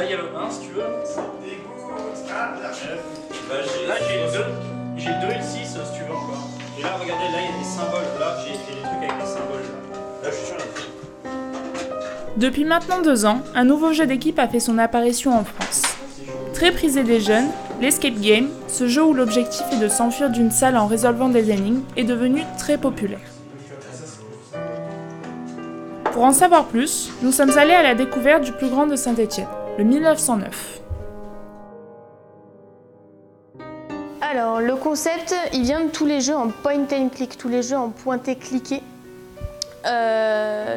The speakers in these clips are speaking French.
Là, il y a le 1 si tu veux. Là, j'ai le 2 et le 6 si tu veux encore. Et là, regardez, là, il y a des symboles. Là, j'ai des trucs avec des symboles. Là, je suis sûr, Depuis maintenant 2 ans, un nouveau jeu d'équipe a fait son apparition en France. Très prisé des jeunes, l'Escape Game, ce jeu où l'objectif est de s'enfuir d'une salle en résolvant des énigmes, est devenu très populaire. Pour en savoir plus, nous sommes allés à la découverte du plus grand de Saint-Étienne, le 1909. Alors, le concept, il vient de tous les jeux en point and click, tous les jeux en pointé-cliqué.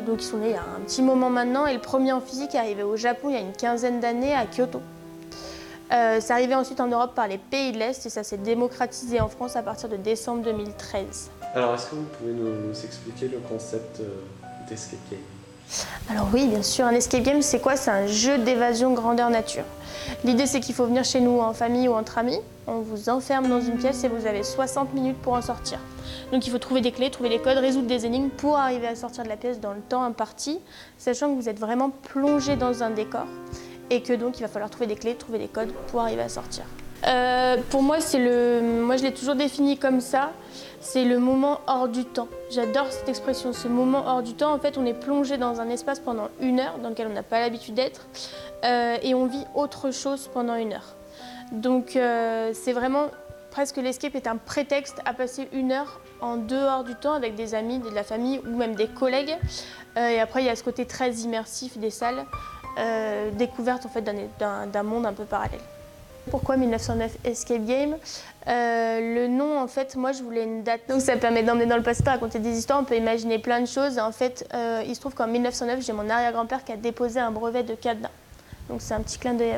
Donc ils sont nés il y a un petit moment maintenant et le premier en physique est arrivé au Japon il y a une quinzaine d'années à Kyoto. C'est arrivé ensuite en Europe par les pays de l'Est et ça s'est démocratisé en France à partir de décembre 2013. Alors est-ce que vous pouvez nous expliquer le concept d'escape game? Alors oui, bien sûr, un escape game c'est quoi? C'est un jeu d'évasion grandeur nature. L'idée c'est qu'il faut venir chez nous en famille ou entre amis, on vous enferme dans une pièce et vous avez 60 minutes pour en sortir. Donc il faut trouver des clés, trouver des codes, résoudre des énigmes pour arriver à sortir de la pièce dans le temps imparti, sachant que vous êtes vraiment plongé dans un décor et que donc il va falloir trouver des clés, trouver des codes pour arriver à sortir. Pour moi, moi je l'ai toujours défini comme ça, c'est le moment hors du temps. J'adore cette expression, ce moment hors du temps. En fait, on est plongé dans un espace pendant 1 heure dans lequel on n'a pas l'habitude d'être et on vit autre chose pendant 1 heure. Donc c'est vraiment presque l'escape est un prétexte à passer 1 heure en dehors du temps avec des amis, de la famille ou même des collègues. Et après, il y a ce côté très immersif des salles, découverte en fait, d'un monde un peu parallèle. Pourquoi 1909 Escape Game? Le nom, en fait, moi je voulais une date. Donc ça permet d'emmener dans le passé, raconter des histoires, on peut imaginer plein de choses. En fait, il se trouve qu'en 1909, j'ai mon arrière-grand-père qui a déposé un brevet de cadenas. Donc c'est un petit clin d'œil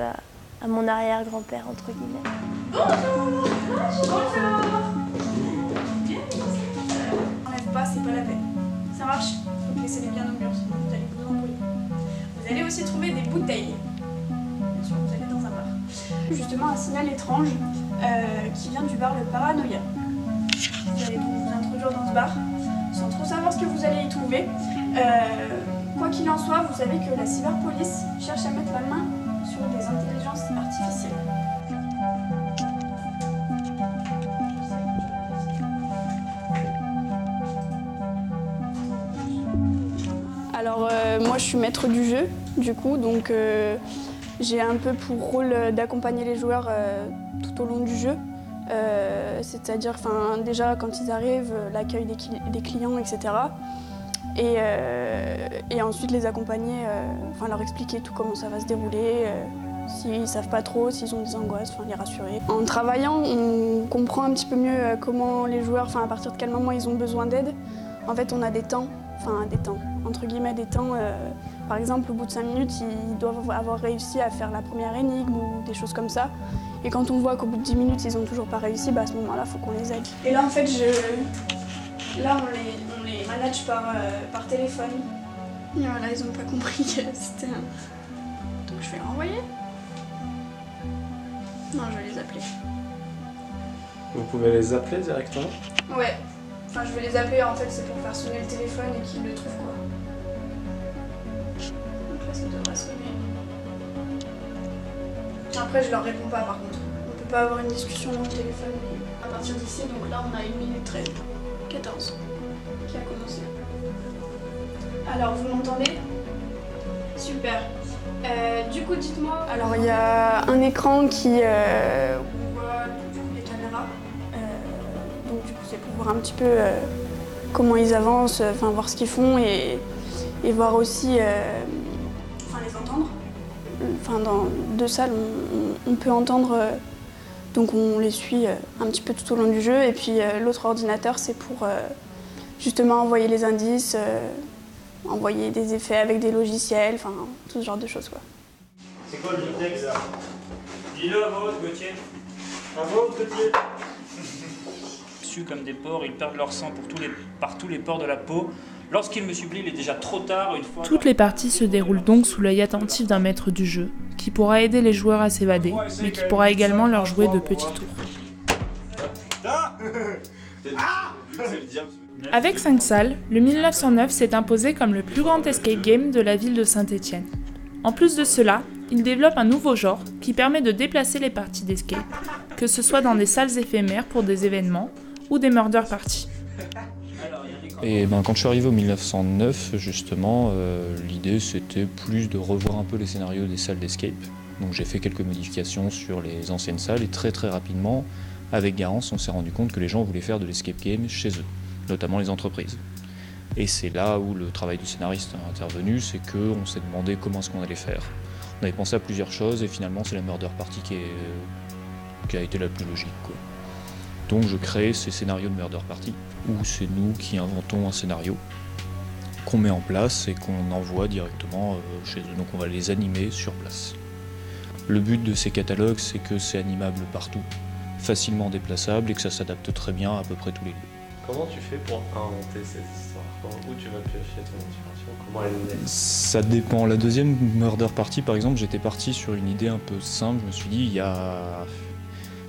à mon arrière-grand-père, entre guillemets. Bonjour. Bonjour. Enlève pas, c'est pas la peine. Ça marche? Donc laissez-les bien au mur, sinon vous allez vous embrouiller. Vous allez aussi trouver des bouteilles. Bien sûr, vous allez dans un bar. Justement, un signal étrange qui vient du bar Le Paranoïa. Vous allez donc vous introduire dans ce bar sans trop savoir ce que vous allez y trouver. Quoi qu'il en soit, vous savez que la cyberpolice cherche à mettre la main sur des intelligences artificielles. Alors moi je suis maître du jeu du coup, donc j'ai un peu pour rôle d'accompagner les joueurs tout au long du jeu. C'est-à-dire déjà quand ils arrivent, l'accueil des clients, etc. Et ensuite les accompagner, leur expliquer tout comment ça va se dérouler, s'ils ne savent pas trop, s'ils ont des angoisses, les rassurer. En travaillant, on comprend un petit peu mieux comment les joueurs, à partir de quel moment ils ont besoin d'aide. En fait, on a des temps, entre guillemets des temps. Par exemple, au bout de 5 minutes, ils doivent avoir réussi à faire la première énigme ou des choses comme ça. Et quand on voit qu'au bout de 10 minutes, ils n'ont toujours pas réussi, à ce moment-là, il faut qu'on les aide. Et là, en fait, là, on les manage par téléphone. Et voilà, ils n'ont pas compris que c'était un... Donc je vais renvoyer. Non, je vais les appeler. Vous pouvez les appeler directement? Ouais. Je vais les appeler, en fait, c'est pour faire sonner le téléphone et qu'ils le trouvent, quoi. Donc là, ça devrait sonner. Après, je leur réponds pas, par contre. On peut pas avoir une discussion au téléphone. À partir d'ici, donc là, on a 1 minute 13, 14, qui a commencé. Alors, vous m'entendez? Super. Du coup, dites-moi... Alors, il y a un écran qui... on voit du coup les caméras. Donc, du coup, c'est pour voir un petit peu comment ils avancent, voir ce qu'ils font et voir aussi... les entendre. Dans 2 salles, on peut entendre... donc, on les suit un petit peu tout au long du jeu. Et puis, l'autre ordinateur, c'est pour justement envoyer les indices, envoyer des effets avec des logiciels, tout ce genre de choses, quoi. C'est quoi le texte là? Dis-le à voix haute, Gauthier. À voix haute, Gauthier. Su comme des porcs, ils perdent leur sang par tous les pores de la peau. Lorsqu'il me supplie, il est déjà trop tard. Une fois... Toutes les parties se déroulent donc sous l'œil attentif d'un maître du jeu, qui pourra aider les joueurs à s'évader, mais qui pourra également leur jouer de petits tours. Avec 5 salles, le 1909 s'est imposé comme le plus grand escape game de la ville de Saint-Étienne. En plus de cela, il développe un nouveau genre qui permet de déplacer les parties d'escape, que ce soit dans des salles éphémères pour des événements ou des murder parties. Et quand je suis arrivé au 1909, justement, l'idée c'était plus de revoir un peu les scénarios des salles d'escape. Donc j'ai fait quelques modifications sur les anciennes salles et très rapidement, avec Garance, on s'est rendu compte que les gens voulaient faire de l'escape game chez eux, notamment les entreprises. Et c'est là où le travail du scénariste a intervenu, c'est qu'on s'est demandé comment est-ce qu'on allait faire. On avait pensé à plusieurs choses et finalement c'est la murder party qui a été la plus logique, quoi. Donc je crée ces scénarios de murder party, où c'est nous qui inventons un scénario qu'on met en place et qu'on envoie directement chez eux. Donc on va les animer sur place. Le but de ces catalogues, c'est que c'est animable partout, facilement déplaçable et que ça s'adapte très bien à peu près tous les lieux. Comment tu fais pour inventer cette histoire? Où tu vas piocher ton inspiration? Comment elle est née? Ça dépend. La deuxième murder party, par exemple, j'étais parti sur une idée un peu simple. Je me suis dit,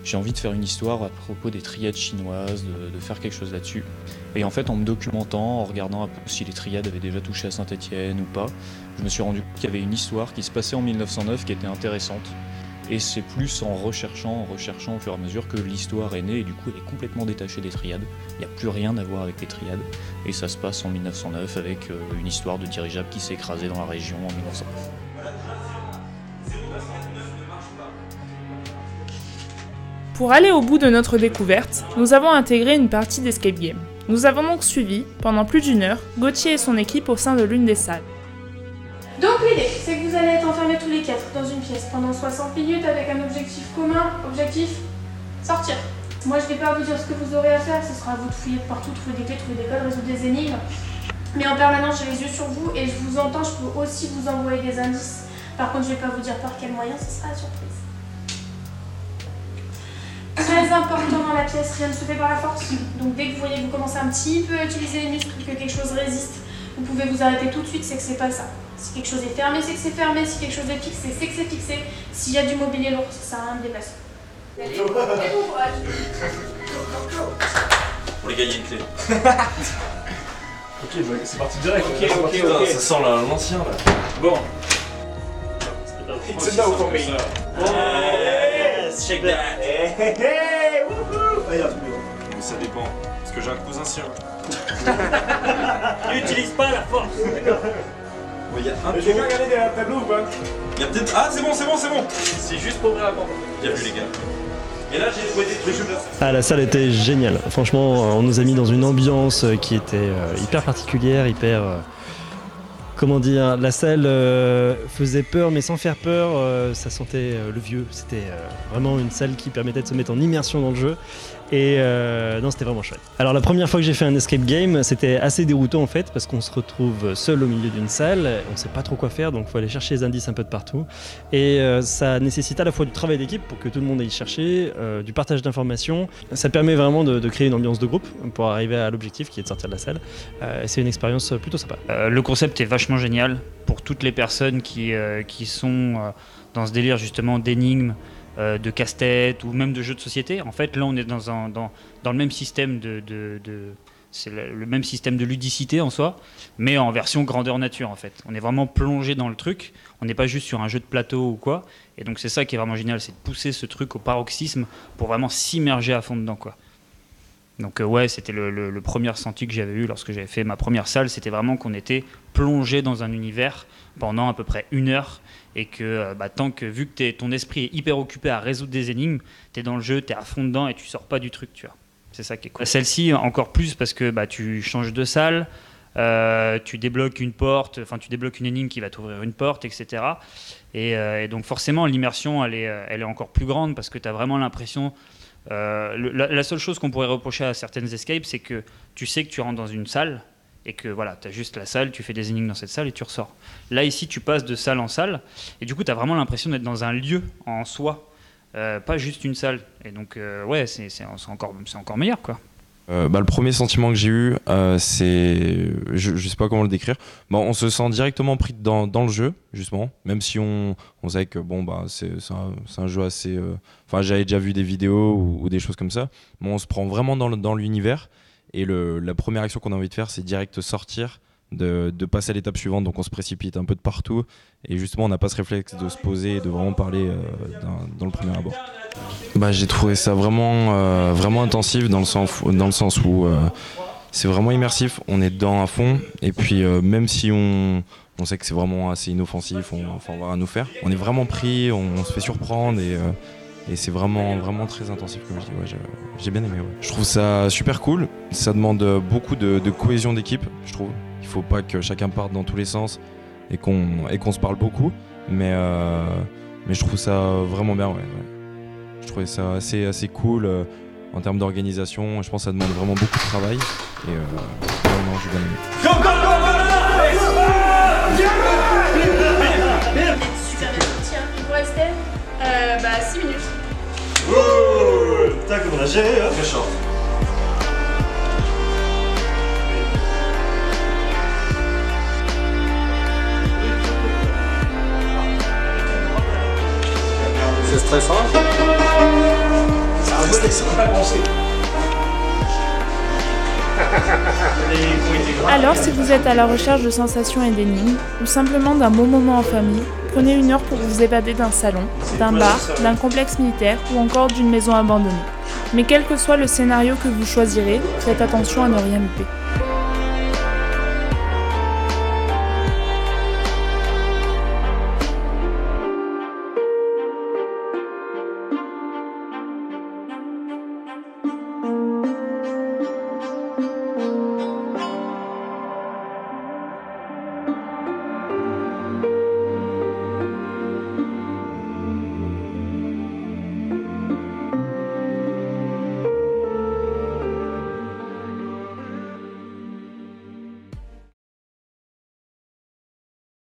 j'ai envie de faire une histoire à propos des triades chinoises, de faire quelque chose là-dessus. Et en fait, en me documentant, en regardant un peu si les triades avaient déjà touché à Saint-Étienne ou pas, je me suis rendu compte qu'il y avait une histoire qui se passait en 1909 qui était intéressante. Et c'est plus en recherchant au fur et à mesure que l'histoire est née et du coup elle est complètement détachée des triades. Il n'y a plus rien à voir avec les triades. Et ça se passe en 1909 avec une histoire de dirigeable qui s'est écrasé dans la région en 1909. Pour aller au bout de notre découverte, nous avons intégré une partie d'escape game. Nous avons donc suivi, pendant plus d'1 heure, Gauthier et son équipe au sein de l'une des salles. Donc l'idée, c'est que vous allez être enfermés tous les 4 dans une pièce pendant 60 minutes avec un objectif commun, objectif sortir. Moi je vais pas vous dire ce que vous aurez à faire, ce sera à vous de fouiller de partout, trouver des clés, trouver des codes, résoudre des énigmes. Mais en permanence j'ai les yeux sur vous et je vous entends, je peux aussi vous envoyer des indices. Par contre je vais pas vous dire par quel moyen, ce sera la surprise. Très important dans la pièce, rien ne se fait par la force. Donc dès que vous voyez que vous commencez un petit peu à utiliser les muscles, que quelque chose résiste, vous pouvez vous arrêter tout de suite, c'est que c'est pas ça. Si quelque chose est fermé, c'est que c'est fermé. Si quelque chose est fixé, c'est que c'est fixé. S'il y a du mobilier lourd, ça sert à rien de déplacer. Allez, et bon courage. Pour les gagner une clé. Ok, c'est parti direct. Ok. Putain, ça sent l'ancien là. Bon. It's a no for me. Yes, shake that. Hey, wouhou. Mais ça dépend, parce que j'ai un cousin sien. N'utilise pas la force. Il y a un J'ai tour. pas regardé des tableaux ou pas? Il y a peut-être. Ah, c'est bon. C'est juste pour ouvrir la porte. Bienvenue les gars. Et là, j'ai trouvé des trucs. Ah, la salle était géniale. Franchement, on nous a mis dans une ambiance qui était hyper particulière, hyper... Comment dire, la salle faisait peur, mais sans faire peur, ça sentait le vieux. C'était vraiment une salle qui permettait de se mettre en immersion dans le jeu. Et non, c'était vraiment chouette. Alors la première fois que j'ai fait un escape game, c'était assez déroutant en fait, parce qu'on se retrouve seul au milieu d'une salle, on sait pas trop quoi faire, donc il faut aller chercher les indices un peu de partout. Et ça nécessite à la fois du travail d'équipe pour que tout le monde aille chercher, du partage d'informations. Ça permet vraiment de créer une ambiance de groupe pour arriver à l'objectif qui est de sortir de la salle. C'est une expérience plutôt sympa. Le concept est vachement génial pour toutes les personnes qui sont dans ce délire justement d'énigmes, de casse-tête ou même de jeux de société. En fait, là, on est dans le même système c'est le même système de ludicité en soi, mais en version grandeur nature en fait. On est vraiment plongé dans le truc, on n'est pas juste sur un jeu de plateau ou quoi, et donc c'est ça qui est vraiment génial, c'est de pousser ce truc au paroxysme pour vraiment s'immerger à fond dedans, quoi. Donc ouais, c'était le premier ressenti que j'avais eu lorsque j'avais fait ma première salle, c'était vraiment qu'on était plongé dans un univers pendant à peu près 1 heure, et que vu que ton esprit est hyper occupé à résoudre des énigmes, t'es dans le jeu, t'es à fond dedans et tu sors pas du truc, tu vois. C'est ça qui est cool. Celle-ci encore plus parce que tu changes de salle, tu débloques une porte, enfin tu débloques une énigme qui va t'ouvrir une porte, etc. Et donc forcément l'immersion elle est encore plus grande parce que t'as vraiment l'impression. La seule chose qu'on pourrait reprocher à certaines escapes, c'est que tu sais que tu rentres dans une salle et que voilà, tu as juste la salle, tu fais des énigmes dans cette salle et tu ressors. Là, ici, tu passes de salle en salle et du coup, tu as vraiment l'impression d'être dans un lieu en soi, pas juste une salle. Et donc, ouais, c'est encore meilleur, quoi. Le premier sentiment que j'ai eu, c'est, je sais pas comment le décrire. On se sent directement pris dans le jeu, justement, même si on savait que c'est un jeu assez. Enfin, j'avais déjà vu des vidéos ou des choses comme ça, mais on se prend vraiment dans l'univers. Et la première action qu'on a envie de faire, c'est direct sortir de passer à l'étape suivante, donc on se précipite un peu de partout et justement on n'a pas ce réflexe de se poser et de vraiment parler dans le premier abord. J'ai trouvé ça vraiment, vraiment intensif dans le sens où c'est vraiment immersif, on est dedans à fond et puis même si on sait que c'est vraiment assez inoffensif, on va avoir à nous faire, on est vraiment pris, on se fait surprendre et c'est vraiment, vraiment très intensif comme je dis. Ouais, j'ai bien aimé. Ouais. Je trouve ça super cool, ça demande beaucoup de cohésion d'équipe, je trouve. Il faut pas que chacun parte dans tous les sens et qu'on se parle beaucoup, mais je trouve ça vraiment bien. Ouais. Je trouvais ça assez cool en termes d'organisation. Je pense que ça demande vraiment beaucoup de travail et non, j'ai bien aimé. Super bien sorti, hein. Il vous restait 6 minutes. Oh, putain, comment on a géré, hein. Très short. C'est stressant. C'est stressant. Pas pensé. Alors, si vous êtes à la recherche de sensations et d'énigmes, ou simplement d'un bon moment en famille, prenez 1 heure pour vous évader d'un salon, d'un bar, d'un complexe militaire ou encore d'une maison abandonnée. Mais quel que soit le scénario que vous choisirez, faites attention à ne rien louper.